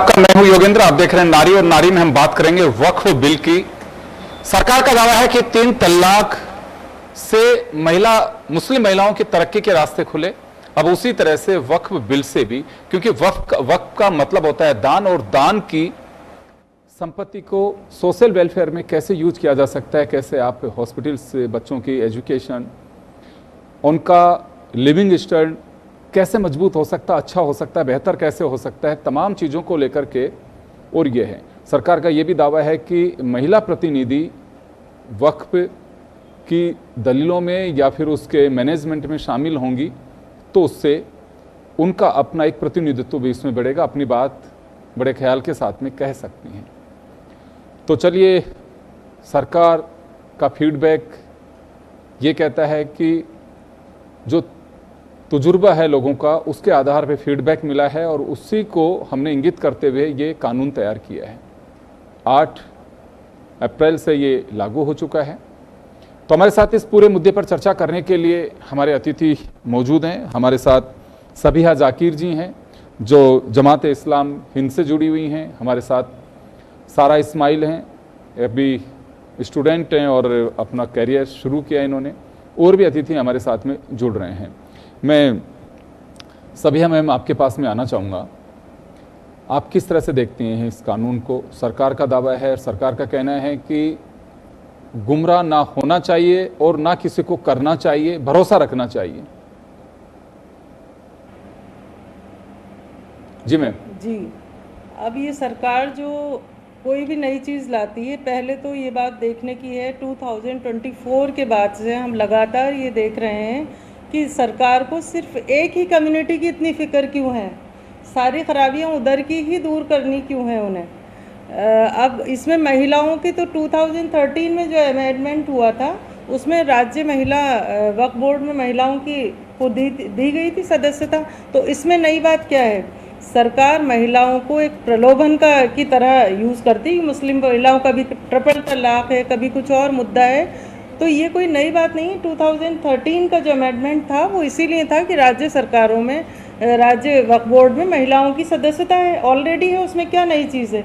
आपका मैं हूं योगेंद्र, आप देख रहे हैं नारी और नारी में हम बात करेंगे वक्फ बिल की। सरकार का दावा है कि 3 तलाक से मुस्लिम महिलाओं की तरक्की के रास्ते खुले। अब उसी तरह से वक्फ बिल से भी, क्योंकि वक्फ का मतलब होता है दान, और दान की संपत्ति को सोशल वेलफेयर में कैसे यूज किया जा सकता है, कैसे आप हॉस्पिटल से बच्चों की एजुकेशन, उनका लिविंग स्टैंडर्ड कैसे मजबूत हो सकता है, अच्छा हो सकता है, बेहतर कैसे हो सकता है, तमाम चीज़ों को लेकर के। और ये है सरकार का ये भी दावा है कि महिला प्रतिनिधि वक्फ की दलीलों में या फिर उसके मैनेजमेंट में शामिल होंगी तो उससे उनका अपना एक प्रतिनिधित्व भी इसमें बढ़ेगा, अपनी बात बड़े ख्याल के साथ में कह सकती हैं। तो चलिए, सरकार का फीडबैक ये कहता है कि जो तजुर्बा है लोगों का, उसके आधार पर फीडबैक मिला है और उसी को हमने इंगित करते हुए ये कानून तैयार किया है। 8 अप्रैल से ये लागू हो चुका है। तो हमारे साथ इस पूरे मुद्दे पर चर्चा करने के लिए हमारे अतिथि मौजूद हैं। हमारे साथ सबिहा जाकिर जी हैं जो जमात इस्लाम हिंद से जुड़ी हुई हैं। हमारे साथ सारा इस्माइल हैं, अभी स्टूडेंट हैं और अपना करियर शुरू किया इन्होंने। और भी अतिथि हमारे साथ में जुड़ रहे हैं। मैं सबिहा मैम आपके पास में आना चाहूँगा, आप किस तरह से देखती हैं इस कानून को? सरकार का दावा है, सरकार का कहना है कि गुमराह ना होना चाहिए और ना किसी को करना चाहिए, भरोसा रखना चाहिए। जी मैम। जी, अब ये सरकार जो कोई भी नई चीज़ लाती है, पहले तो ये बात देखने की है 2024 के बाद से हम लगातार ये देख रहे हैं कि सरकार को सिर्फ एक ही कम्युनिटी की इतनी फ़िक्र क्यों है, सारी खराबियाँ उधर की ही दूर करनी क्यों है उन्हें। अब इसमें महिलाओं की तो 2013 में जो अमेंडमेंट हुआ था उसमें राज्य महिला वक्फ बोर्ड में महिलाओं की को दी गई थी सदस्यता। तो इसमें नई बात क्या है, सरकार महिलाओं को एक प्रलोभन की तरह यूज़ करती है। मुस्लिम महिलाओं का भी ट्रिपल तलाक है, कभी कुछ और मुद्दा है, तो ये कोई नई बात नहीं है। 2013 का जो अमेंडमेंट था वो इसीलिए था कि राज्य सरकारों में, राज्य वक्फ बोर्ड में महिलाओं की सदस्यता है, ऑलरेडी है, उसमें क्या नई चीज़ है।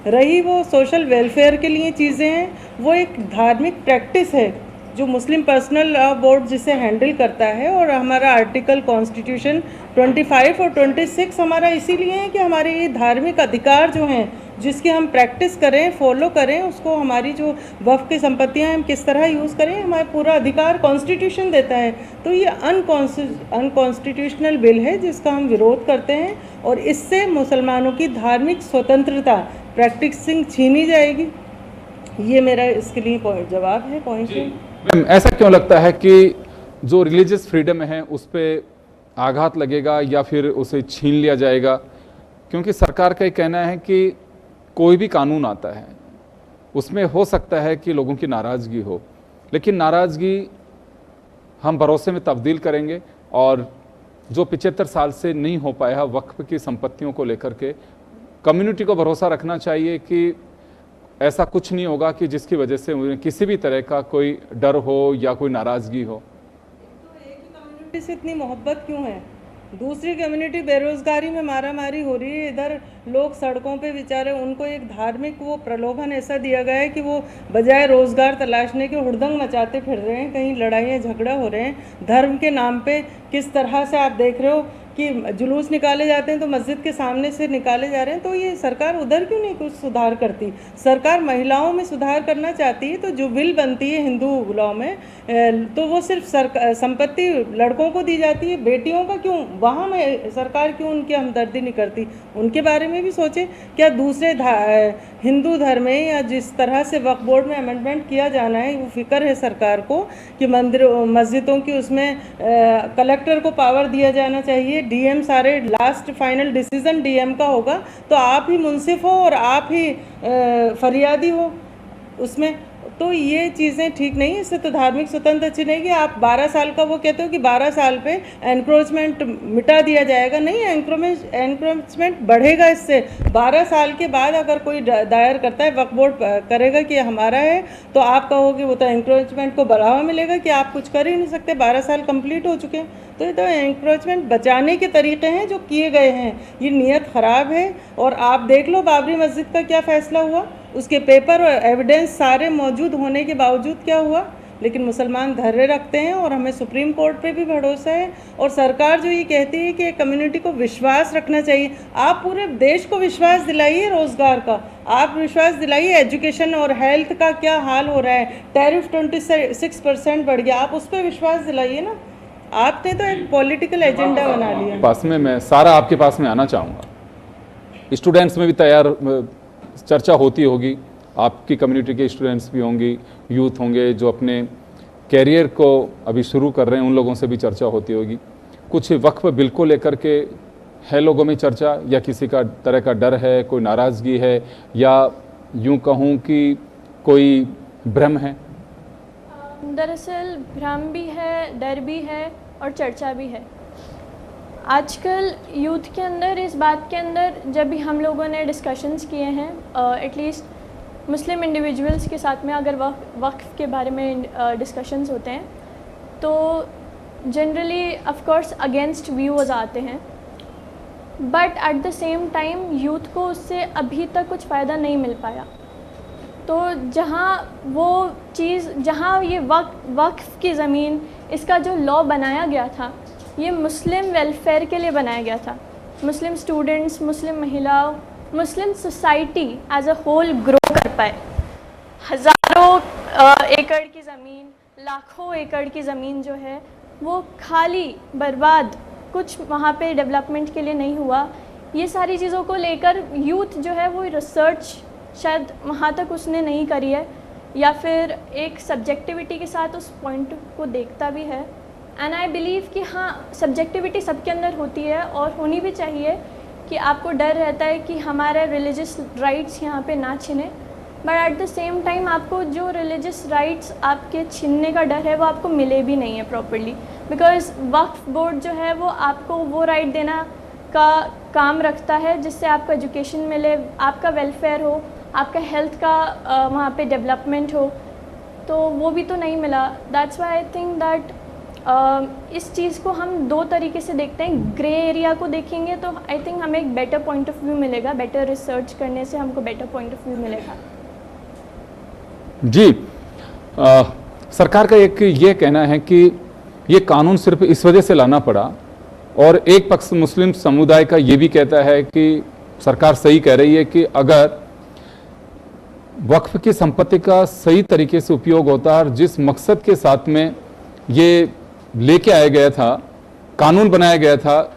रही वो सोशल वेलफेयर के लिए चीज़ें हैं, वो एक धार्मिक प्रैक्टिस है जो मुस्लिम पर्सनल लॉ बोर्ड जिसे हैंडल करता है। और हमारा आर्टिकल कॉन्स्टिट्यूशन 25 और 26 हमारा इसीलिए है कि हमारे ये धार्मिक अधिकार जो हैं जिसकी हम प्रैक्टिस करें, फॉलो करें, उसको हमारी जो वक्फ की संपत्तियां हम किस तरह यूज़ करें, हमारा पूरा अधिकार कॉन्स्टिट्यूशन देता है। तो ये अनकॉन्स्टिट्यूशनल बिल है जिसका हम विरोध करते हैं और इससे मुसलमानों की धार्मिक स्वतंत्रता प्रैक्टिसिंग छीनी जाएगी। ये मेरा इसके लिए जवाब है। पॉइंट है, ऐसा क्यों लगता है कि जो रिलीजियस फ्रीडम है उस पर आघात लगेगा या फिर उसे छीन लिया जाएगा? क्योंकि सरकार का ये कहना है कि कोई भी कानून आता है उसमें हो सकता है कि लोगों की नाराज़गी हो, लेकिन नाराज़गी हम भरोसे में तब्दील करेंगे। और जो 75 साल से नहीं हो पाया वक्फ की संपत्तियों को लेकर के, कम्युनिटी को भरोसा रखना चाहिए कि ऐसा कुछ नहीं होगा कि जिसकी वजह से उन्हें किसी भी तरह का कोई डर हो या कोई नाराज़गी हो। तो एक ही कम्युनिटी से इतनी मोहब्बत क्यों है? दूसरी कम्युनिटी बेरोजगारी में मारामारी हो रही है, इधर लोग सड़कों पे बेचारे, उनको एक धार्मिक वो प्रलोभन ऐसा दिया गया है कि वो बजाय रोज़गार तलाशने के हुड़दंग मचाते फिर रहे हैं, कहीं लड़ाइयाँ झगड़ा हो रहे हैं धर्म के नाम पे। किस तरह से आप देख रहे हो कि जुलूस निकाले जाते हैं तो मस्जिद के सामने से निकाले जा रहे हैं। तो ये सरकार उधर क्यों नहीं कुछ सुधार करती? सरकार महिलाओं में सुधार करना चाहती है तो जो बिल बनती है हिंदू लॉ में, तो वो सिर्फ संपत्ति लड़कों को दी जाती है, बेटियों का क्यों, वहाँ में सरकार क्यों उनकी हमदर्दी नहीं करती? उनके बारे में भी सोचे। क्या दूसरे हिंदू धर्म में या जिस तरह से वक्फ बोर्ड में अमेंडमेंट किया जाना है, वो फिक्र है सरकार को कि मस्जिदों की उसमें कलेक्टर को पावर दिया जाना चाहिए, डीएम, सारे लास्ट फाइनल डिसीजन डीएम का होगा, तो आप ही मुंसिफ हो और आप ही फरियादी हो उसमें। तो ये चीज़ें ठीक नहीं, इससे तो धार्मिक स्वतंत्रता अच्छी नहीं कि आप 12 साल का वो कहते हो कि 12 साल पे एनक्रोचमेंट मिटा दिया जाएगा। नहीं, एनक्रोचमेंट बढ़ेगा इससे। 12 साल के बाद अगर कोई दायर करता है, वक्फ बोर्ड करेगा कि हमारा है, तो आप कहोगे वो तो एनक्रोचमेंट को बढ़ावा मिलेगा कि आप कुछ कर ही नहीं सकते, 12 साल कंप्लीट हो चुके हैं। तो ये तो एनक्रोचमेंट बचाने के तरीके हैं जो किए गए हैं, ये नीयत ख़राब है। और आप देख लो बाबरी मस्जिद का क्या फ़ैसला हुआ, उसके पेपर और एविडेंस सारे मौजूद होने के बावजूद क्या हुआ, लेकिन मुसलमान धैर्य रखते हैं और हमें सुप्रीम कोर्ट पे भी भरोसा है। और सरकार जो ये कहती है कि कम्युनिटी को विश्वास रखना चाहिए, आप पूरे देश को विश्वास दिलाइए रोज़गार का, आप विश्वास दिलाइए एजुकेशन और हेल्थ का क्या हाल हो रहा है, टैरिफ 26% बढ़ गया, आप उस पर विश्वास दिलाइए ना। आपने तो एक पॉलिटिकल एजेंडा बना लिया। पास में मैं सारा आपके पास में आना चाहूँगा। स्टूडेंट्स में भी तैयार चर्चा होती होगी, आपकी कम्युनिटी के स्टूडेंट्स भी होंगी, यूथ होंगे जो अपने कैरियर को अभी शुरू कर रहे हैं, उन लोगों से भी चर्चा होती होगी। कुछ वक्फ बिल को लेकर के है लोगों में चर्चा, या किसी का तरह का डर है, कोई नाराज़गी है, या यूं कहूं कि कोई भ्रम है? दरअसल भ्रम भी है, डर भी है और चर्चा भी है। आजकल यूथ के अंदर इस बात के अंदर जब भी हम लोगों ने डिस्कशंस किए हैं, एटलीस्ट मुस्लिम इंडिविजुअल्स के साथ में अगर वक्फ के बारे में डिस्कशंस होते हैं, तो generally of course against views आते हैं, but at the same time youth को उससे अभी तक कुछ फ़ायदा नहीं मिल पाया। तो जहाँ वो चीज़, जहाँ ये वक्फ की ज़मीन, इसका जो लॉ बनाया गया था, ये मुस्लिम वेलफेयर के लिए बनाया गया था। मुस्लिम स्टूडेंट्स, मुस्लिम महिलाओं, Muslim society as a whole grow कर पाए। हज़ारों एकड़ की ज़मीन, लाखों एकड़ की ज़मीन जो है वो खाली बर्बाद, कुछ वहाँ पे डेवलपमेंट के लिए नहीं हुआ। ये सारी चीज़ों को लेकर यूथ जो है वो रिसर्च शायद वहाँ तक उसने नहीं करी है, या फिर एक सब्जेक्टिविटी के साथ उस पॉइंट को देखता भी है। एंड आई बिलीव कि हाँ, सब्जेक्टिविटी सबके अंदर होती है और होनी भी चाहिए, कि आपको डर रहता है कि हमारे रिलीजियस राइट्स यहाँ पे ना छिने, but at the same time आपको जो रिलीजियस राइट्स आपके छीनने का डर है वो आपको मिले भी नहीं है प्रॉपर्ली, बिकॉज वक्फ बोर्ड जो है वो आपको वो राइट देना का काम रखता है जिससे आपको एजुकेशन मिले, आपका वेलफेयर हो, आपका हेल्थ का वहाँ पे डेवलपमेंट हो, तो वो भी तो नहीं मिला। That's why I think that इस चीज़ को हम दो तरीके से देखते हैं। ग्रे एरिया को देखेंगे तो आई थिंक हमें एक बेटर पॉइंट ऑफ व्यू मिलेगा, बेटर रिसर्च करने से हमको बेटर पॉइंट ऑफ व्यू मिलेगा। जी, सरकार का एक ये कहना है कि ये कानून सिर्फ इस वजह से लाना पड़ा, और एक पक्ष मुस्लिम समुदाय का ये भी कहता है कि सरकार सही कह रही है कि अगर वक्फ की संपत्ति का सही तरीके से उपयोग होता और जिस मकसद के साथ में ये लेके आया गया था, कानून बनाया गया था,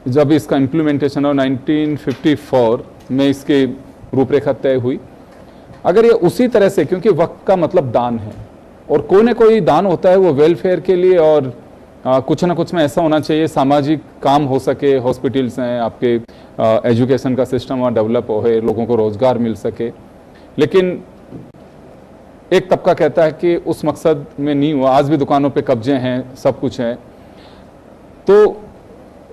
जब इसका इम्प्लीमेंटेशन हो 1954 में इसकी रूपरेखा तय हुई, अगर ये उसी तरह से, क्योंकि वक्फ का मतलब दान है और कोई ना कोई दान होता है वो वेलफेयर के लिए, और कुछ ना कुछ में ऐसा होना चाहिए सामाजिक काम हो सके, हॉस्पिटल्स हैं आपके, एजुकेशन का सिस्टम वहाँ डेवलप हो, लोगों को रोजगार मिल सके, लेकिन एक तबका कहता है कि उस मकसद में नहीं हुआ। आज भी दुकानों पे कब्जे हैं, सब कुछ है, तो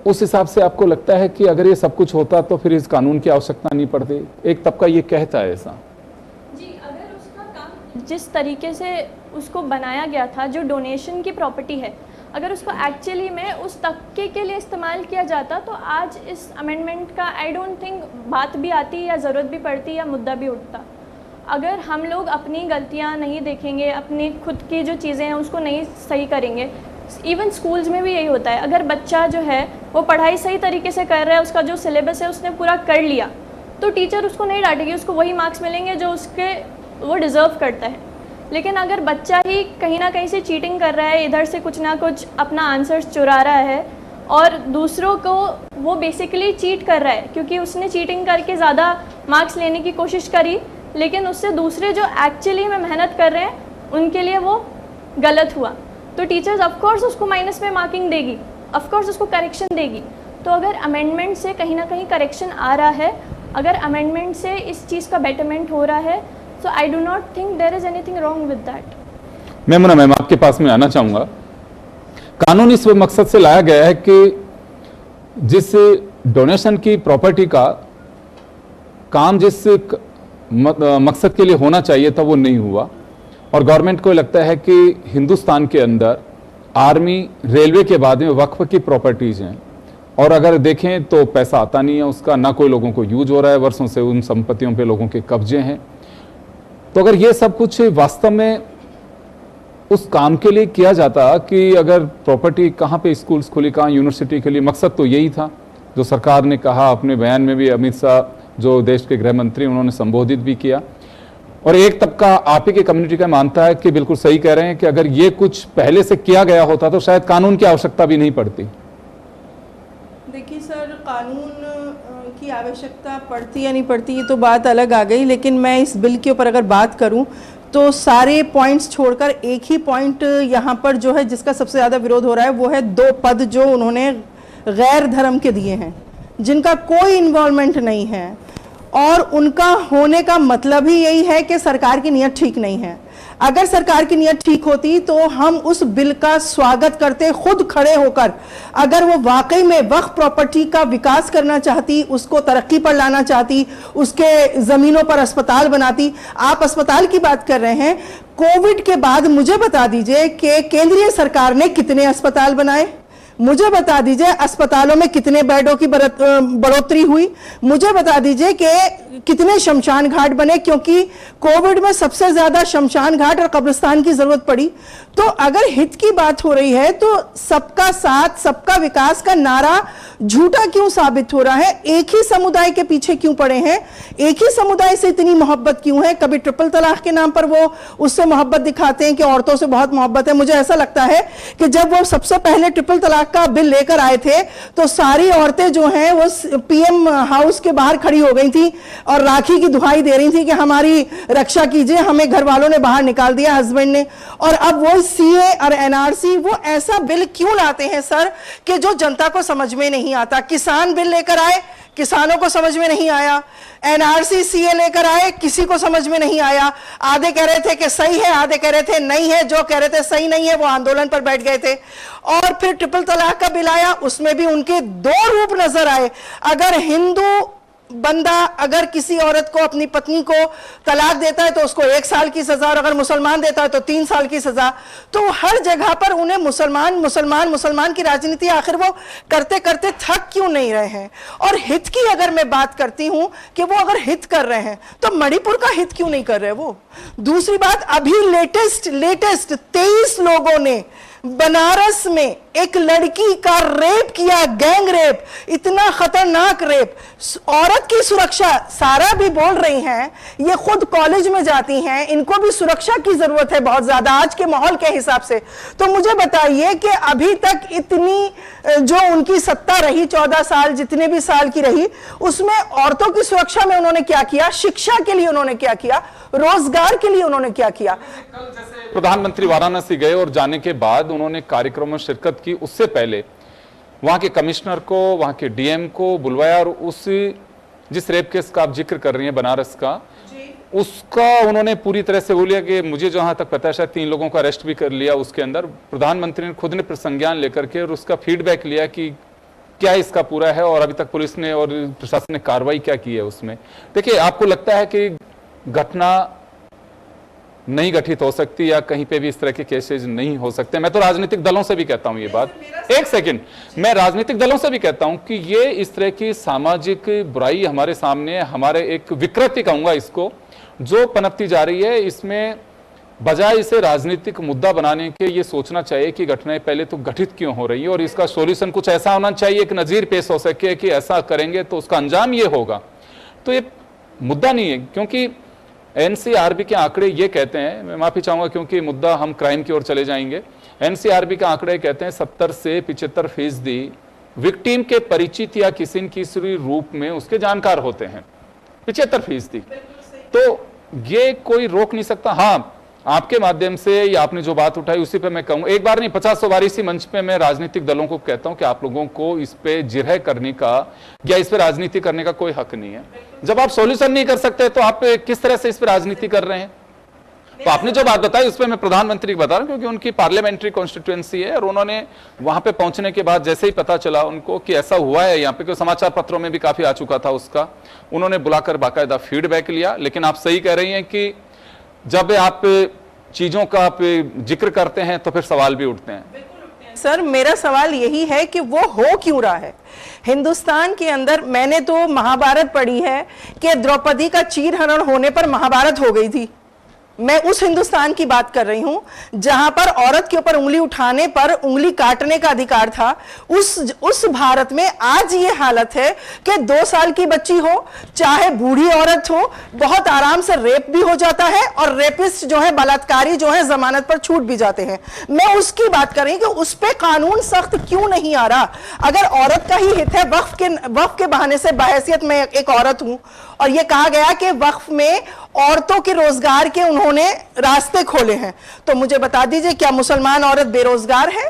उस हिसाब से आपको लगता है कि अगर ये सब कुछ होता तो फिर इस कानून की आवश्यकता नहीं पड़ती? एक तबका ये कहता है ऐसा। जी, अगर उसका काम जिस तरीके से उसको बनाया गया था, जो डोनेशन की प्रॉपर्टी है, अगर उसको एक्चुअली में उस तबके के लिए इस्तेमाल किया जाता तो आज इस अमेंडमेंट का आई डोंट थिंक बात भी आती या ज़रूरत भी पड़ती या मुद्दा भी उठता। अगर हम लोग अपनी गलतियां नहीं देखेंगे, अपनी खुद की जो चीज़ें हैं उसको नहीं सही करेंगे, इवन स्कूल्स में भी यही होता है, अगर बच्चा जो है वो पढ़ाई सही तरीके से कर रहा है, उसका जो सिलेबस है उसने पूरा कर लिया, तो टीचर उसको नहीं डांटेगी, उसको वही मार्क्स मिलेंगे जो वो डिज़र्व करता है। लेकिन अगर बच्चा ही कहीं ना कहीं से चीटिंग कर रहा है, इधर से कुछ ना कुछ अपना आंसर्स चुरा रहा है और दूसरों को वो बेसिकली चीट कर रहा है, क्योंकि उसने चीटिंग करके ज़्यादा मार्क्स लेने की कोशिश करी, लेकिन उससे दूसरे जो एक्चुअली में मेहनत कर रहे हैं उनके लिए वो गलत हुआ, तो टीचर्स ऑफकोर्स उसको माइनस में मार्किंग देगी, ऑफकोर्स उसको करेक्शन देगी। तो अगर अमेंडमेंट से कहीं ना कहीं करेक्शन आ रहा है, अगर अमेंडमेंट से इस चीज़ का बेटरमेंट हो रहा है, So I do not think there is anything wrong with that. Maimuna ma'am, आपके पास में आना चाहूंगा। कानून इस मकसद से लाया गया है कि जिस डोनेशन की प्रॉपर्टी का काम जिस मकसद के लिए होना चाहिए था वो नहीं हुआ, और गवर्नमेंट को लगता है कि हिंदुस्तान के अंदर आर्मी, रेलवे के बाद में वक्फ की प्रॉपर्टीज हैं, और अगर देखें तो पैसा आता नहीं है उसका, ना कोई लोगों को यूज हो रहा है, वर्षों से उन संपत्तियों पे लोगों के कब्जे हैं। तो अगर ये सब कुछ वास्तव में उस काम के लिए किया जाता कि अगर प्रॉपर्टी कहाँ पे स्कूल्स खुली, कहाँ यूनिवर्सिटी के लिए, मकसद तो यही था जो सरकार ने कहा अपने बयान में भी। अमित शाह जो देश के गृह मंत्री, उन्होंने संबोधित भी किया, और एक तबका आप ही के कम्युनिटी का मानता है कि बिल्कुल सही कह रहे हैं कि अगर ये कुछ पहले से किया गया होता तो शायद कानून की आवश्यकता भी नहीं पड़ती। देखिए सर, कानून की आवश्यकता पड़ती या नहीं पड़ती ये तो बात अलग आ गई, लेकिन मैं इस बिल के ऊपर अगर बात करूं तो सारे पॉइंट्स छोड़कर एक ही पॉइंट यहाँ पर जो है जिसका सबसे ज़्यादा विरोध हो रहा है वो है 2 पद जो उन्होंने गैर धर्म के दिए हैं, जिनका कोई इन्वॉल्वमेंट नहीं है, और उनका होने का मतलब ही यही है कि सरकार की नीयत ठीक नहीं है। अगर सरकार की नीयत ठीक होती तो हम उस बिल का स्वागत करते, खुद खड़े होकर। अगर वो वाकई में वक्फ प्रॉपर्टी का विकास करना चाहती, उसको तरक्की पर लाना चाहती, उसके ज़मीनों पर अस्पताल बनाती। आप अस्पताल की बात कर रहे हैं, कोविड के बाद मुझे बता दीजिए कि केंद्रीय सरकार ने कितने अस्पताल बनाए, मुझे बता दीजिए अस्पतालों में कितने बेडों की बढ़ोतरी हुई, मुझे बता दीजिए कि कितने शमशान घाट बने, क्योंकि कोविड में सबसे ज्यादा शमशान घाट और कब्रिस्तान की जरूरत पड़ी। तो अगर हित की बात हो रही है तो सबका साथ, सबका विकास का नारा झूठा क्यों साबित हो रहा है? एक ही समुदाय के पीछे क्यों पड़े हैं? एक ही समुदाय से इतनी मोहब्बत क्यों है? कभी ट्रिपल तलाक के नाम पर वो उससे मोहब्बत दिखाते हैं कि औरतों से बहुत मोहब्बत है। मुझे ऐसा लगता है कि जब वो सबसे पहले ट्रिपल तलाक का बिल लेकर आए थे तो सारी औरतें जो हैं वो पीएम हाउस के बाहर खड़ी हो गई थी और राखी की दुहाई दे रही थी कि हमारी रक्षा कीजिए, हमें घर वालों ने बाहर निकाल दिया, हस्बैंड ने। और अब वो सीए और एनआरसी, वो ऐसा बिल क्यों लाते हैं सर कि जो जनता को समझ में नहीं आता? किसान बिल लेकर आए, किसानों को समझ में नहीं आया। एनआरसी सीए लेकर आए, किसी को समझ में नहीं आया। आधे कह रहे थे कि सही है, आधे कह रहे थे नहीं है। जो कह रहे थे सही नहीं है वो आंदोलन पर बैठ गए थे। और फिर ट्रिपल तलाक का बिल आया, उसमें भी उनके 2 रूप नजर आए। अगर हिंदू बंदा अगर किसी औरत को, अपनी पत्नी को तलाक देता है तो उसको 1 साल की सजा, और अगर मुसलमान देता है तो 3 साल की सजा। तो हर जगह पर उन्हें मुसलमान मुसलमान मुसलमान की राजनीति आखिर वो करते करते थक क्यों नहीं रहे हैं? और हित की अगर मैं बात करती हूं कि वो अगर हित कर रहे हैं तो मणिपुर का हित क्यों नहीं कर रहे वो? दूसरी बात, अभी लेटेस्ट 23 लोगों ने बनारस में एक लड़की का रेप किया, गैंग रेप, इतना खतरनाक रेप। औरत की सुरक्षा, सारा भी बोल रही हैं, ये खुद कॉलेज में जाती हैं, इनको भी सुरक्षा की जरूरत है बहुत ज्यादा आज के माहौल के हिसाब से। तो मुझे बताइए कि अभी तक इतनी जो उनकी सत्ता रही, 14 साल जितने भी साल की रही, उसमें औरतों की सुरक्षा में उन्होंने क्या किया? शिक्षा के लिए उन्होंने क्या किया? रोजगार के लिए उन्होंने क्या किया? प्रधानमंत्री वाराणसी गए और जाने के बाद उन्होंने कार्यक्रम में शिरकत की। उससे पहले वहां के कमिश्नर को, वहां के डीएम को बुलवाया, और उस जिस रेप केस का आप जिक्र कर रही हैं बनारस का, उसका उन्होंने पूरी तरह से वो लिया कि मुझे जहां तक पता है शायद 3 लोगों का अरेस्ट भी कर लिया उसके अंदर। प्रधानमंत्री ने खुद ने संज्ञान लेकर के और उसका फीडबैक लिया कि क्या इसका पूरा है और अभी तक पुलिस ने और प्रशासन ने कार्रवाई क्या की है उसमें। देखिए, आपको लगता है कि घटना नहीं गठित हो सकती या कहीं पे भी इस तरह के केसेस नहीं हो सकते? मैं तो राजनीतिक दलों से भी कहता हूं ये बात, एक सेकंड, मैं राजनीतिक दलों से भी कहता हूं कि ये इस तरह की सामाजिक बुराई हमारे सामने, हमारे एक विकृति कहूंगा इसको, जो पनपती जा रही है, इसमें बजाय इसे राजनीतिक मुद्दा बनाने के ये सोचना चाहिए कि घटनाएं पहले तो घटित क्यों हो रही है और इसका सॉल्यूशन कुछ ऐसा होना चाहिए, एक नजीर पेश हो सके कि ऐसा करेंगे तो उसका अंजाम ये होगा। तो ये मुद्दा नहीं है, क्योंकि एनसीआरबी के आंकड़े ये कहते हैं, मैं माफी चाहूंगा क्योंकि मुद्दा हम क्राइम की ओर चले जाएंगे। एनसीआरबी के आंकड़े कहते हैं 70 से 75% विक्टिम के परिचित या किसी न किसी रूप में उसके जानकार होते हैं, 75%। तो ये कोई रोक नहीं सकता। हाँ, आपके माध्यम से या आपने जो बात उठाई उसी पे मैं कहूँ, एक बार नहीं 50 बार इसी मंच पे मैं राजनीतिक दलों को कहता हूं कि आप लोगों को इस पे जिरह करने का या इस पे राजनीति करने का कोई हक नहीं है। जब आप सॉल्यूशन नहीं कर सकते तो आप किस तरह से इस पे राजनीति कर रहे हैं? तो आपने जो बात बताई उस पर मैं प्रधानमंत्री को बता रहा हूं, क्योंकि उनकी पार्लियामेंट्री कॉन्स्टिट्यूएंसी है और उन्होंने वहां पे पहुंचने के बाद जैसे ही पता चला उनको कि ऐसा हुआ है यहाँ पे, क्योंकि समाचार पत्रों में भी काफी आ चुका था उसका, उन्होंने बुलाकर बाकायदा फीडबैक लिया। लेकिन आप सही कह रही हैं कि जब आप चीजों का आप जिक्र करते हैं तो फिर सवाल भी उठते हैं। सर मेरा सवाल यही है कि वो हो क्यों रहा है हिंदुस्तान के अंदर। मैंने तो महाभारत पढ़ी है कि द्रौपदी का चीरहरण होने पर महाभारत हो गई थी। मैं उस हिंदुस्तान की बात कर रही हूं जहां पर औरत के ऊपर उंगली उठाने पर उंगली काटने का अधिकार था। उस भारत में आज ये हालत है कि 2 साल की बच्ची हो चाहे बूढ़ी औरत हो, बहुत आराम से रेप भी हो जाता है और रेपिस्ट जो है, बलात्कारी जो है, जमानत पर छूट भी जाते हैं। मैं उसकी बात कर रही हूं कि उस पर कानून सख्त क्यों नहीं आ रहा। अगर औरत का ही हित है, वक्फ के बहाने से बहैसियत में एक औरत हूं और यह कहा गया कि वक्फ में औरतों के रोजगार के उन्होंने रास्ते खोले हैं, तो मुझे बता दीजिए क्या मुसलमान औरत बेरोजगार है?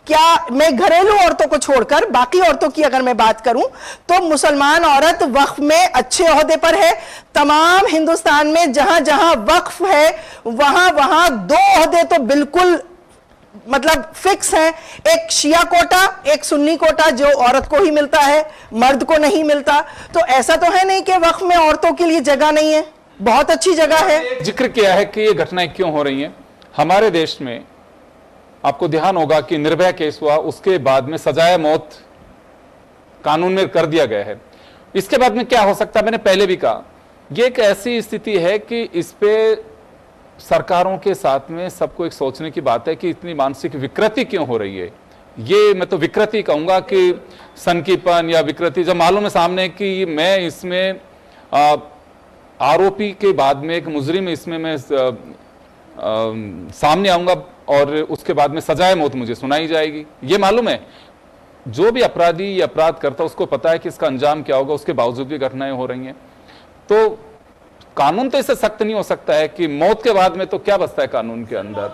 क्या मैं घरेलू औरतों को छोड़कर बाकी औरतों की अगर मैं बात करूं तो मुसलमान औरत वक्फ में अच्छे ओहदे पर है। तमाम हिंदुस्तान में जहां जहां वक्फ है वहां वहां 2 ओहदे तो बिल्कुल मतलब फिक्स है, एक शिया कोटा, एक सुन्नी कोटा जो औरत को ही मिलता है, मर्द को नहीं मिलता। तो ऐसा तो है नहीं कि वक्फ में औरतों के लिए जगह नहीं है, बहुत अच्छी जगह है। जिक्र किया है कि ये घटनाएं क्यों हो रही हैं हमारे देश में। आपको ध्यान होगा कि निर्भया केस हुआ, उसके बाद में सजाए मौत कानून में कर दिया गया है। इसके बाद में क्या हो सकता है, मैंने पहले भी कहा, यह एक ऐसी स्थिति है कि इस पे सरकारों के साथ में सबको एक सोचने की बात है कि इतनी मानसिक विकृति क्यों हो रही है। ये मैं तो विकृति कहूंगा कि सनकीपन या विकृति, जब मालूम है सामने कि मैं इसमें आरोपी के बाद में एक मुजरिम इसमें मैं सामने आऊंगा और उसके बाद में सजाए मौत मुझे सुनाई जाएगी। ये मालूम है जो भी अपराधी या अपराध करता है उसको पता है कि इसका अंजाम क्या होगा, उसके बावजूद भी घटनाएं हो रही हैं। तो कानून तो इससे सख्त नहीं हो सकता है कि मौत के बाद में तो क्या बचता है कानून के अंदर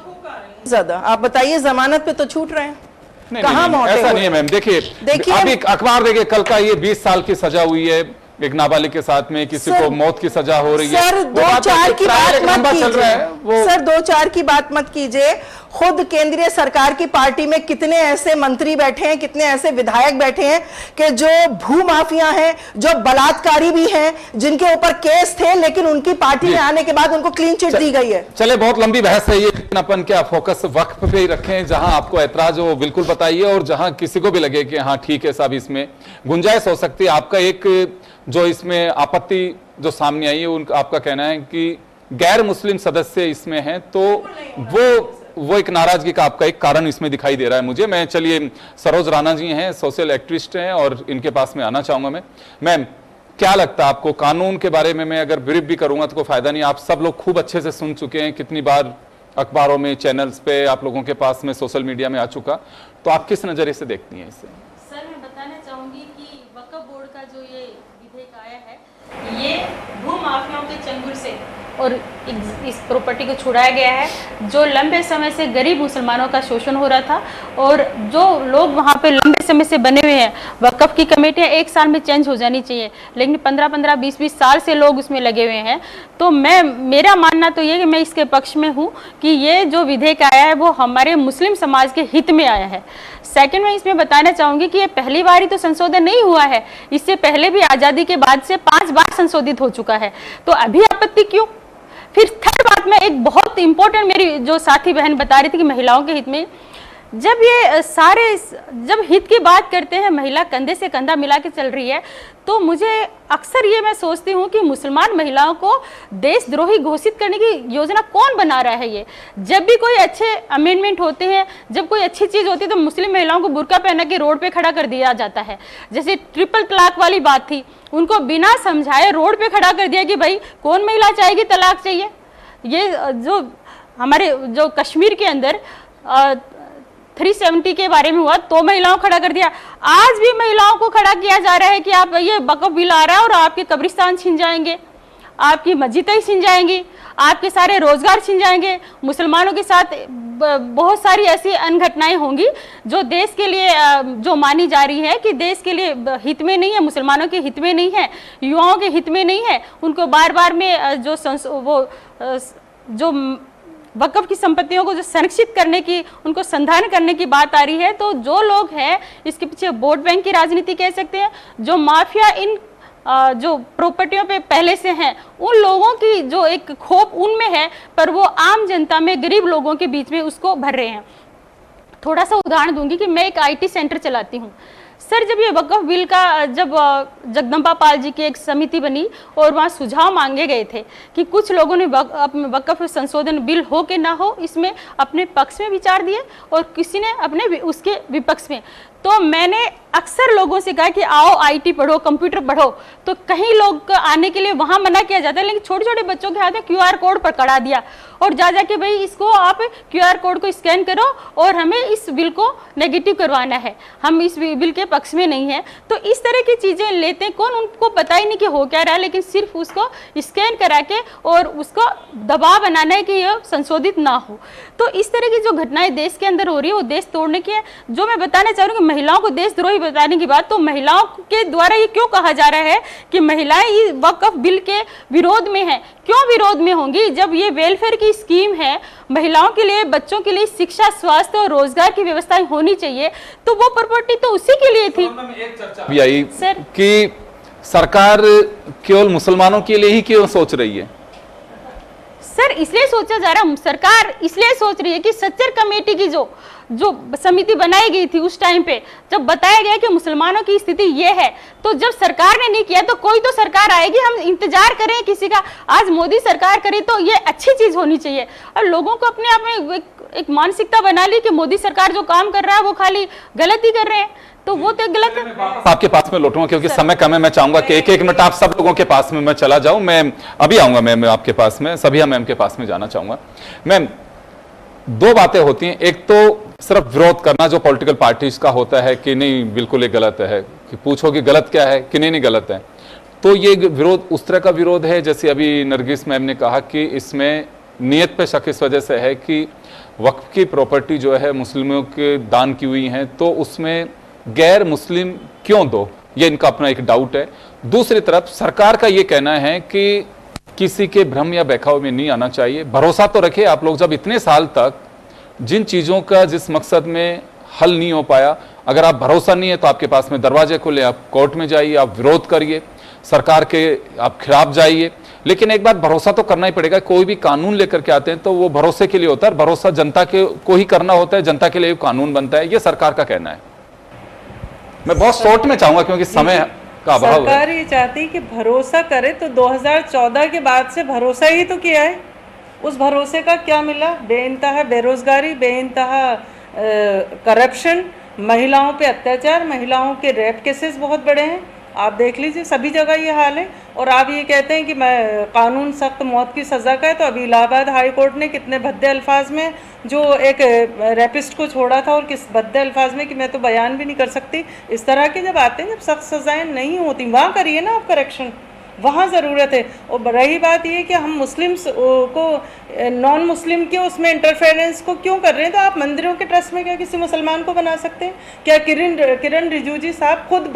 ज्यादा। आप बताइए, जमानत पे तो छूट रहे हैं, कहां मौत? ऐसा नहीं है मैम। देखिए अभी अखबार देखिए, कल का ये 20 साल की सजा हुई है एक नाबालिग के साथ में, किसी को मौत की सजा हो रही है। सर 2-4 की बात मत कीजिए, सर 2-4 की बात मत कीजिए। खुद केंद्रीय सरकार की पार्टी में कितने ऐसे मंत्री बैठे हैं, कितने ऐसे विधायक बैठे हैं कि जो भूमाफिया हैं, जो बलात्कारी भी हैं, जिनके ऊपर केस थे लेकिन उनकी पार्टी में आने के बाद उनको क्लीन चिट दी गई है। चले बहुत लंबी बहस है ये, अपन क्या फोकस वक्फ पे ही रखें, जहां आपको ऐतराज हो बिल्कुल बताइए और जहां किसी को भी लगे कि हाँ ठीक है साहब इसमें गुंजाइश हो सकती है। आपका एक जो इसमें आपत्ति जो सामने आई है उनका आपका कहना है कि गैर मुस्लिम सदस्य इसमें हैं, तो वो एक नाराजगी का आपका एक कारण इसमें दिखाई दे रहा है मुझे। मैं चलिए सरोज राणा जी हैं, सोशल एक्टिविस्ट हैं और इनके पास में आना चाहूंगा मैं। मैम क्या लगता है आपको कानून के बारे में? मैं अगर ब्रीफ भी करूंगा तो कोई फायदा नहीं। आप सब लोग खूब अच्छे से सुन चुके हैं, कितनी बार अखबारों में, चैनल्स पे, आप लोगों के पास में सोशल मीडिया में आ चुका, तो आप किस नजरिए से देखती हैं इसे? सर मैं बताना चाहूंगी कि वक्फ बोर्ड का जो ये विधेयक आया है ये भूमाफियाओं के चंगुल से और इस प्रॉपर्टी को छुड़ाया गया है जो लंबे समय से गरीब मुसलमानों का शोषण हो रहा था। और जो लोग वहाँ पे लंबे समय से बने हुए हैं, वक्फ की कमेटियाँ 1 साल में चेंज हो जानी चाहिए, लेकिन 15-15, 20-20 साल से लोग उसमें लगे हुए हैं। तो मेरा मानना तो ये कि मैं इसके पक्ष में हूँ कि ये जो विधेयक आया है वो हमारे मुस्लिम समाज के हित में आया है। सेकंड में इसमें बताना चाहूँगी कि ये पहली बार ही तो संशोधन नहीं हुआ है, इससे पहले भी आज़ादी के बाद से 5 बार संशोधित हो चुका है, तो अभी आपत्ति क्यों? फिर थर्ड बात में एक बहुत इंपॉर्टेंट, मेरी जो साथी बहन बता रही थी कि महिलाओं के हित में, जब ये जब हित की बात करते हैं, महिला कंधे से कंधा मिला के चल रही है, तो मुझे अक्सर ये मैं सोचती हूँ कि मुसलमान महिलाओं को देशद्रोही घोषित करने की योजना कौन बना रहा है? ये जब भी कोई अच्छे अमेंडमेंट होते हैं, जब कोई अच्छी चीज़ होती है तो मुस्लिम महिलाओं को बुर्का पहना के रोड पे खड़ा कर दिया जाता है। जैसे ट्रिपल तलाक वाली बात थी, उनको बिना समझाए रोड पे खड़ा कर दिया कि भाई कौन महिला चाहेगी, तलाक चाहिए। ये जो हमारे जो कश्मीर के अंदर 370 के बारे में हुआ तो महिलाओं को खड़ा कर दिया। आज भी महिलाओं को खड़ा किया जा रहा है कि आप ये वक्फ बिल आ रहा है और आपके कब्रिस्तान छीन जाएंगे। आपकी मस्जिदें ही छिन जाएंगी, आपके सारे रोजगार छिन जाएंगे, मुसलमानों के साथ बहुत सारी ऐसी अनघटनाएं होंगी जो देश के लिए जो मानी जा रही है कि देश के लिए हित में नहीं है, मुसलमानों के हित में नहीं है, युवाओं के हित में नहीं है। उनको बार बार में जो वक़्फ़ की संपत्तियों को जो संरक्षित करने की, उनको संधारण करने की बात आ रही है। तो जो लोग हैं इसके पीछे वोट बैंक की राजनीति कह सकते हैं, जो माफिया इन जो प्रॉपर्टियों पे पहले से हैं, उन लोगों की जो एक खौफ उनमें है, पर वो आम जनता में, गरीब लोगों के बीच में उसको भर रहे हैं। थोड़ा सा उदाहरण दूंगी कि मैं एक IT सेंटर चलाती हूँ। सर, जब ये वक़्फ़ बिल का जब जगदम्बा पाल जी की एक समिति बनी और वहाँ सुझाव मांगे गए थे कि कुछ लोगों ने वक़्फ़ संशोधन बिल हो के ना हो इसमें अपने पक्ष में विचार दिए और किसी ने अपने उसके विपक्ष में। तो मैंने अक्सर लोगों से कहा कि आओ IT पढ़ो, कंप्यूटर पढ़ो, तो कहीं लोग को आने के लिए वहाँ मना किया जाता है, लेकिन छोटे छोटे बच्चों के हाथ में QR कोड पकड़ा दिया और जा के भाई इसको आप QR कोड को स्कैन करो और हमें इस बिल को नेगेटिव करवाना है, हम इस बिल के पक्ष में नहीं है। तो इस तरह की चीज़ें लेते हैं, कौन उनको पता ही नहीं कि हो क्या रहा है, लेकिन सिर्फ उसको स्कैन करा के और उसको दबाव बनाना है कि ये संशोधित ना हो। तो इस तरह की जो घटनाएं देश के अंदर हो रही है वो देश तोड़ने की है। जो मैं बताना चाह रही हूँ कि महिलाओं को देशद्रोही बताने की बात, तो महिलाओं के द्वारा ये क्यों कहा जा रहा है कि महिलाएं इस वक़्फ़ बिल के विरोध में हैं? क्यों विरोध में होंगी जब ये वेलफेयर की स्कीम है, महिलाओं के लिए, बच्चों के लिए शिक्षा, स्वास्थ्य और रोजगार की व्यवस्थाएं होनी चाहिए, तो वो प्रॉपर्टी तो उसी के लिए थी। भी आई सर कि सरकार केवल मुसलमानों के लिए ही क्यों सोच रही है? सर, इसलिए सोचा जा रहा है, सरकार इसलिए सोच रही है कि सच्चर कमेटी की जो समिति बनाई गई थी उस टाइम पे जब बताया गया कि मुसलमानों की स्थिति ये है, तो जब सरकार ने नहीं किया तो कोई तो सरकार आएगी, हम इंतजार करें किसी का। आज मोदी सरकार करे तो ये अच्छी चीज होनी चाहिए। और लोगों को अपने आप में एक मानसिकता बना ली कि मोदी सरकार जो काम कर रहा है वो खाली गलत ही कर रहे हैं, तो वो तो गलत है। आपके पास में लौटूंगा क्योंकि समय कम है। मैं चाहूंगा कि एक मिनट आप सब लोगों के पास में मैं चला जाऊं। मैं अभी आऊंगा मैम आपके पास में, सभी मैम के पास में जाना चाहूंगा। मैम, दो बातें होती हैं, एक तो सिर्फ विरोध करना जो पॉलिटिकल पार्टीज का होता है कि नहीं बिल्कुल ये गलत है, कि पूछो कि गलत क्या है कि नहीं गलत है, तो ये विरोध उस तरह का विरोध है जैसे अभी नरगिस मैम ने कहा कि इसमें नियत पे शक इस वजह से है कि वक्फ की प्रॉपर्टी जो है मुस्लिमों के दान की हुई है, तो उसमें गैर मुस्लिम क्यों दो, ये इनका अपना एक डाउट है। दूसरी तरफ सरकार का ये कहना है कि किसी के भ्रम या बहकावे में नहीं आना चाहिए। भरोसा तो रखे आप लोग, जब इतने साल तक जिन चीजों का जिस मकसद में हल नहीं हो पाया, अगर आप भरोसा नहीं है तो आपके पास में दरवाजे खोले, आप कोर्ट में जाइए, आप विरोध करिए, सरकार के आप खिलाफ जाइए, लेकिन एक बात भरोसा तो करना ही पड़ेगा। कोई भी कानून लेकर के आते हैं तो वो भरोसे के लिए होता है, भरोसा जनता के को ही करना होता है, जनता के लिए कानून बनता है, ये सरकार का कहना है। मैं बहुत शॉर्ट में चाहूंगा क्योंकि समय का अभाव है। सरकार ये चाहती कि भरोसा करे, तो 2014 के बाद से भरोसा ही तो किया है। उस भरोसे का क्या मिला? बेइंतहा बेरोजगारी, बेइंतहा करप्शन, महिलाओं पे अत्याचार, महिलाओं के रेप केसेस बहुत बड़े हैं, आप देख लीजिए, सभी जगह ये हाल है। और आप ये कहते हैं कि मैं कानून सख्त मौत की सज़ा का है, तो अभी इलाहाबाद हाई कोर्ट ने कितने भद्दे अल्फाज में जो एक रेपिस्ट को छोड़ा था, और किस भद्दे अल्फाज में कि मैं तो बयान भी नहीं कर सकती। इस तरह के जब आते हैं, जब सख्त सज़ाएँ नहीं होती, वहाँ करिए ना आप करेक्शन, वहाँ ज़रूरत है। और रही बात ये कि हम मुस्लिम्स को नॉन मुस्लिम के उसमें इंटरफेरेंस को क्यों कर रहे हैं? तो आप मंदिरों के ट्रस्ट में क्या किसी मुसलमान को बना सकते हैं? क्या किरण रिजिजू जी साहब खुद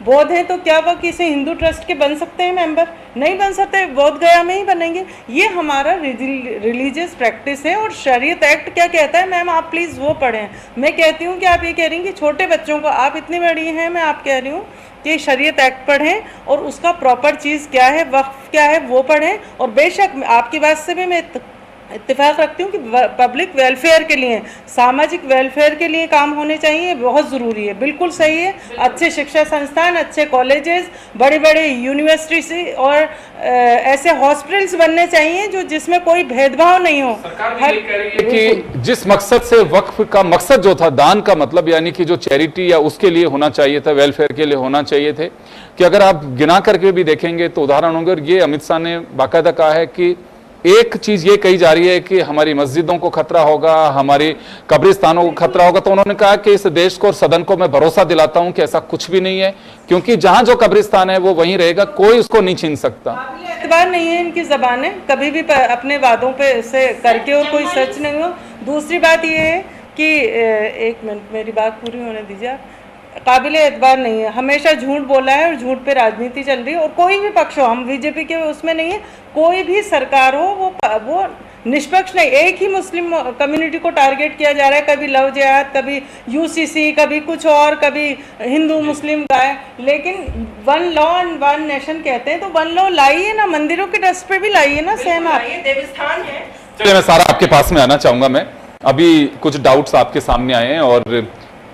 बौद्ध हैं, तो क्या वह किसी हिंदू ट्रस्ट के बन सकते हैं मेंबर? नहीं बन सकते, बोध गया में ही बनेंगे। ये हमारा रिलीजियस प्रैक्टिस है। और शरीयत एक्ट क्या कहता है मैम, आप प्लीज़ वो पढ़ें। मैं कहती हूँ कि आप ये कह रही हैं कि छोटे बच्चों को, आप इतनी बड़ी हैं, मैं आप कह रही हूँ कि शरीयत एक्ट पढ़ें और उसका प्रॉपर चीज़ क्या है, वक्फ क्या है, वो पढ़ें। और बेशक आपकी बात से भी मैं इत्तेफाक रखती हूँ कि पब्लिक वेलफेयर के लिए, सामाजिक वेलफेयर के लिए काम होने चाहिए, बहुत ज़रूरी है, बिल्कुल सही है। अच्छे शिक्षा संस्थान, अच्छे कॉलेजेस, बड़े बड़े यूनिवर्सिटी और ऐसे हॉस्पिटल्स बनने चाहिए जो जिसमें कोई भेदभाव नहीं हो। कि जिस मकसद से वक्फ का मकसद जो था, दान का मतलब यानी कि जो चैरिटी या उसके लिए होना चाहिए था, वेलफेयर के लिए होना चाहिए थे, कि अगर आप गिना करके भी देखेंगे तो उदाहरण होंगे। और ये अमित शाह ने बाकायदा कहा है कि एक चीज ये कही जा रही है कि हमारी मस्जिदों को खतरा होगा, हमारी कब्रिस्तानों को खतरा होगा, तो उन्होंने कहा कि इस देश को और सदन को मैं भरोसा दिलाता हूं कि ऐसा कुछ भी नहीं है, क्योंकि जहां जो कब्रिस्तान है वो वहीं रहेगा, कोई उसको नहीं छीन सकता। एतबार नहीं है इनकी जबानें, कभी भी अपने वादों पे से करके और कोई सच नहीं हो। दूसरी बात ये है कि एक मिनट मेरी बात पूरी होने दीजिए आप। काबिल एतबार नहीं है, हमेशा झूठ बोला है और झूठ पे राजनीति चल रही है। और कोई भी पक्ष हो, हम बीजेपी के उसमें नहीं है, कोई भी सरकार हो वो निष्पक्ष नहीं। एक ही मुस्लिम कम्युनिटी को टारगेट किया जा रहा है, कभी लव जिहाद, कभी यूसीसी, कभी कुछ और, कभी हिंदू मुस्लिम का है। लेकिन one law and one nation कहते हैं, तो वन लॉ लाइए ना, मंदिरों के ट्रस्ट पे भी लाइए ना, सहमत। देवस्थान है। चलिए मैं सारा आपके पास में आना चाहूंगा। मैं अभी कुछ डाउट्स आपके सामने आए हैं, और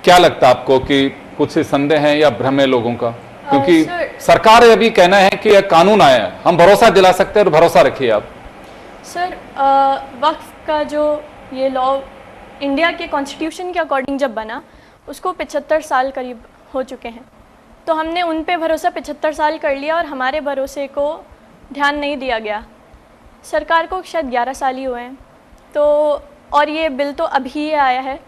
क्या लगता है आपको कि कुछ संदेह है या भ्रम है लोगों का? क्योंकि सरकार अभी कहना है कि यह कानून आया है, हम भरोसा दिला सकते हैं, और भरोसा रखिए आप। सर, वक्फ का जो ये लॉ इंडिया के कॉन्स्टिट्यूशन के अकॉर्डिंग जब बना, उसको 75 साल करीब हो चुके हैं। तो हमने उन पे भरोसा 75 साल कर लिया और हमारे भरोसे को ध्यान नहीं दिया गया। सरकार को शायद 11 साल ही हुए हैं, तो और ये बिल तो अभी आया है।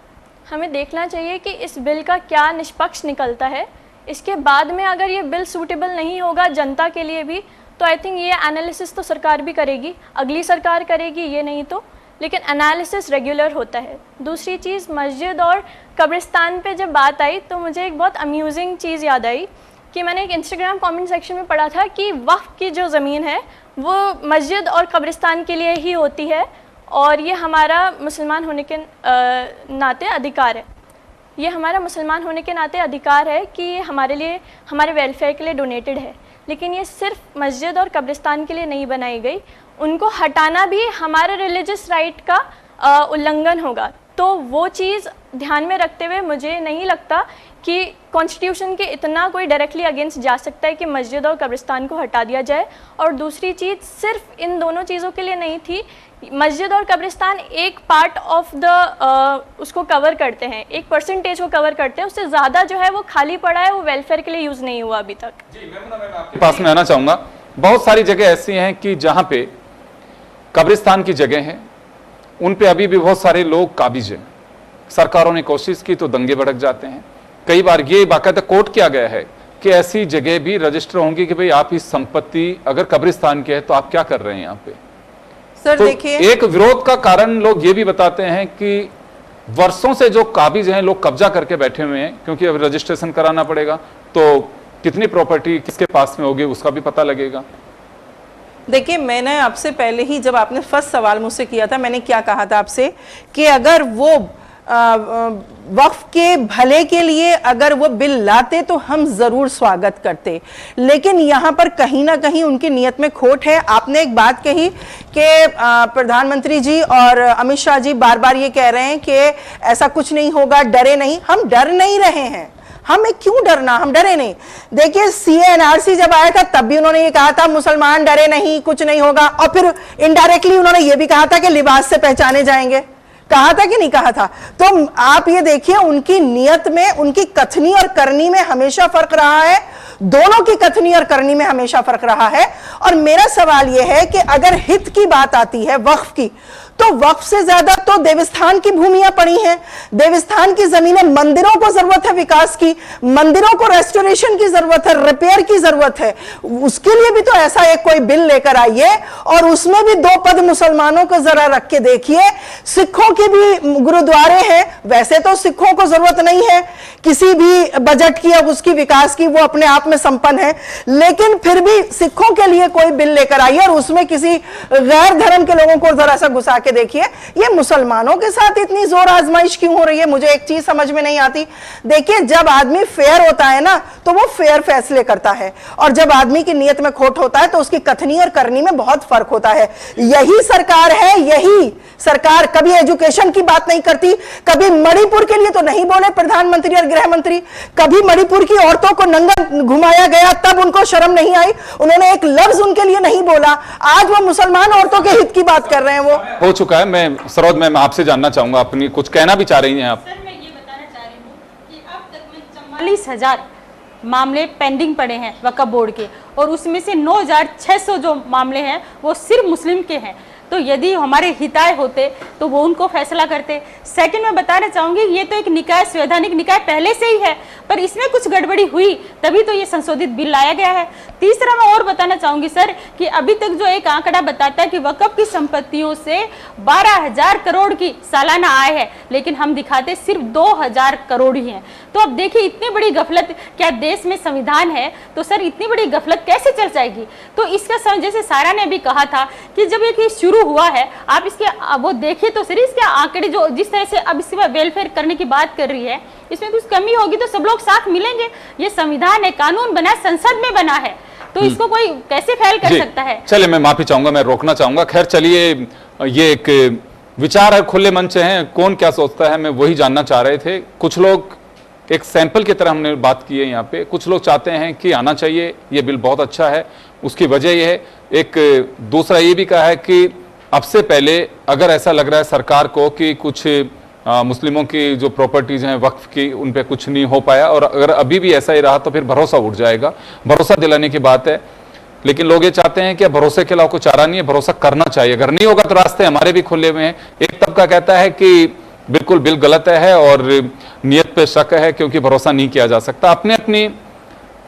हमें देखना चाहिए कि इस बिल का क्या निष्पक्ष निकलता है। इसके बाद में अगर ये बिल सूटेबल नहीं होगा जनता के लिए भी, तो आई थिंक ये एनालिसिस तो सरकार भी करेगी, अगली सरकार करेगी, ये नहीं तो, लेकिन एनालिसिस रेगुलर होता है। दूसरी चीज़, मस्जिद और कब्रिस्तान पे जब बात आई तो मुझे एक बहुत अम्यूजिंग चीज़ याद आई कि मैंने एक इंस्टाग्राम कमेंट सेक्शन में पढ़ा था कि वक्फ की जो ज़मीन है वो मस्जिद और कब्रिस्तान के लिए ही होती है, और ये हमारा मुसलमान होने के नाते अधिकार है। ये हमारा मुसलमान होने के नाते अधिकार है कि ये हमारे लिए, हमारे वेलफेयर के लिए डोनेटेड है। लेकिन ये सिर्फ मस्जिद और कब्रिस्तान के लिए नहीं बनाई गई, उनको हटाना भी हमारे रिलीजियस राइट का उल्लंघन होगा। तो वो चीज़ ध्यान में रखते हुए मुझे नहीं लगता कि कॉन्स्टिट्यूशन के इतना कोई डायरेक्टली अगेंस्ट जा सकता है कि मस्जिद और कब्रिस्तान को हटा दिया जाए। और दूसरी चीज़, सिर्फ इन दोनों चीज़ों के लिए नहीं थी, मस्जिद और कब्रिस्तान एक पार्ट ऑफ द उसको कवर करते हैं, एक परसेंटेज को कवर करते हैं, उससे ज़्यादा जो है वो खाली पड़ा है, वो वेलफेयर के लिए यूज़ नहीं हुआ अभी तक। जी, मैं आपके पास में आना चाहूँगा। बहुत सारी जगह ऐसी हैं कि जहाँ पे कब्रिस्तान की जगह हैं, उन पे अभी भी बहुत सारे लोग काबिज हैं। सरकारों ने कोशिश की तो दंगे भड़क जाते हैं। कई बार ये बाकायदा कोट किया गया है कि ऐसी जगह भी रजिस्टर होंगी कि भाई आप इस संपत्ति अगर कब्रिस्तान की है तो आप क्या कर रहे हैं यहाँ पे। सर तो देखिए, एक विरोध का कारण लोग ये भी बताते हैं कि वर्षों से जो काबिज हैं लोग कब्जा करके बैठे हुए हैं, क्योंकि अब रजिस्ट्रेशन कराना पड़ेगा, तो कितनी प्रॉपर्टी किसके पास में होगी उसका भी पता लगेगा। देखिए, मैंने आपसे पहले ही, जब आपने फर्स्ट सवाल मुझसे किया था, मैंने क्या कहा था आपसे कि अगर वो वक्फ के भले के लिए अगर वो बिल लाते तो हम जरूर स्वागत करते, लेकिन यहाँ पर कहीं ना कहीं उनकी नीयत में खोट है। आपने एक बात कही कि प्रधानमंत्री जी और अमित शाह जी बार बार ये कह रहे हैं कि ऐसा कुछ नहीं होगा, डरे नहीं। हम डर नहीं रहे हैं, हमें क्यों डरना, हम डरे नहीं। देखिए, CA/NRC जब आया था तब भी उन्होंने ये कहा था मुसलमान डरे नहीं, कुछ नहीं होगा, और फिर इनडायरेक्टली उन्होंने ये भी कहा था कि लिबास से पहचाने जाएंगे। कहा था कि नहीं कहा था? तो आप ये देखिए, उनकी नियत में, उनकी कथनी और करनी में हमेशा फर्क रहा है। दोनों की कथनी और करनी में हमेशा फर्क रहा है। और मेरा सवाल यह है कि अगर हित की बात आती है वक्फ की, तो वक्फ से ज्यादा तो देवस्थान की भूमियां पड़ी हैं, देवस्थान की जमीनें, मंदिरों को जरूरत है विकास की, मंदिरों को रेस्टोरेशन की जरूरत है, रिपेयर की जरूरत है। उसके लिए भी तो ऐसा एक कोई बिल लेकर आइए, और उसमें भी 2 पद मुसलमानों को जरा रख के देखिए। सिखों के भी गुरुद्वारे हैं, वैसे तो सिखों को जरूरत नहीं है किसी भी बजट की या उसकी विकास की, वो अपने आप में संपन्न है, लेकिन फिर भी सिखों के लिए कोई बिल लेकर आइए और उसमें किसी गैर धर्म के लोगों को जरा सा घुसा के देखिए। ये मुसलमानों के साथ इतनी जोर आजमाइश क्यों हो रही है, मुझे एक चीज समझ में नहीं आती। देखिए, जब आदमी फेयर होता है ना, तो वो फेयर फैसले करता है, और जब आदमी की नीयत में खोट होता है तो उसकी कथनी और करनी में बहुत फर्क होता है। यही सरकार है, यही सरकार कभी एजुकेशन की बात नहीं करती, कभी मणिपुर के लिए तो नहीं बोले प्रधानमंत्री और गृह मंत्री, कभी मणिपुर की औरतों को नंगा घुमाया गया तब उनको शर्म नहीं आई, उन्होंने एक लफ्ज उनके लिए नहीं बोला। आज वो मुसलमान औरतों के हित की बात कर रहे हैं। वो हो चुका है। मैं सरोज मैम आपसे जानना चाहूंगा, अपनी कुछ कहना भी चाह रही हैं आप? सर, मैं ये बताना चाह रही हूँ कि अब तक में 44,000 मामले पेंडिंग पड़े हैं वक्फ बोर्ड के, और उसमें से 9,600 जो मामले हैं वो सिर्फ मुस्लिम के हैं। तो यदि हमारे हिताय होते तो वो उनको फैसला करते। सेकंड मैं बताना चाहूंगी, ये तो एक निकाय, संवैधानिक निकाय पहले से ही है, पर इसमें कुछ गड़बड़ी हुई तभी तो ये संशोधित बिल लाया गया है। तीसरा मैं और बताना चाहूंगी सर कि अभी तक जो एक आंकड़ा बताता है कि वक्फ की संपत्तियों से 12,000 करोड़ की सालाना आय है, लेकिन हम दिखाते सिर्फ 2,000 करोड़ ही है। तो अब देखिए इतनी बड़ी गफलत, क्या देश में संविधान है तो सर इतनी बड़ी गफलत कैसे चल जाएगी? तो इसका जैसे सारा ने अभी कहा था कि जब ये शुरू हुआ है, आप इसके वो देखिए तो सर इसके आंकड़े जो जिस तरह से अब इसके वेलफेयर करने की बात कर रही है, इसमें कुछ कमी होगी तो सब लोग साथ मिलेंगे। ये संविधान है, कानून बना, संसद में बना है, तो इसको कोई कैसे फेल कर सकता है? चलिए मैं माफी चाहूंगा, मैं रोकना चाहूंगा। खैर चलिए, ये एक विचार है, खुले मंच हैं, कौन क्या सोचता है मैं वही जानना चाह रहे थे। कुछ लोग एक सैंपल की तरह हमने बात की है यहाँ पे, कुछ लोग चाहते हैं कि आना चाहिए, ये बिल बहुत अच्छा है, उसकी वजह ये है। एक दूसरा ये भी कहा है कि अब से पहले अगर ऐसा लग रहा है सरकार को कि कुछ मुस्लिमों की जो प्रॉपर्टीज हैं वक्फ की, उन पे कुछ नहीं हो पाया, और अगर अभी भी ऐसा ही रहा तो फिर भरोसा उठ जाएगा। भरोसा दिलाने की बात है, लेकिन लोग ये चाहते हैं कि भरोसे के अलावा कुछ चारा नहीं है, भरोसा करना चाहिए। अगर नहीं होगा तो रास्ते हमारे भी खुले हुए हैं। एक तबका कहता है कि बिल्कुल बिल गलत है और नियत पे शक है क्योंकि भरोसा नहीं किया जा सकता। अपने अपनी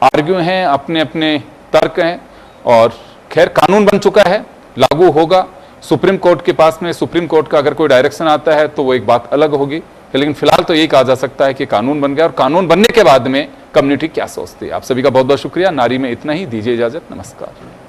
आर्ग्यू हैं, अपने अपने तर्क हैं, और खैर कानून बन चुका है, लागू होगा। सुप्रीम कोर्ट के पास में, सुप्रीम कोर्ट का अगर कोई डायरेक्शन आता है तो वो एक बात अलग होगी, लेकिन फिलहाल तो यही कहा जा सकता है कि कानून बन गया, और कानून बनने के बाद में कम्युनिटी क्या सोचती है। आप सभी का बहुत बहुत शुक्रिया। नारी में इतना ही, दीजिए इजाजत, नमस्कार।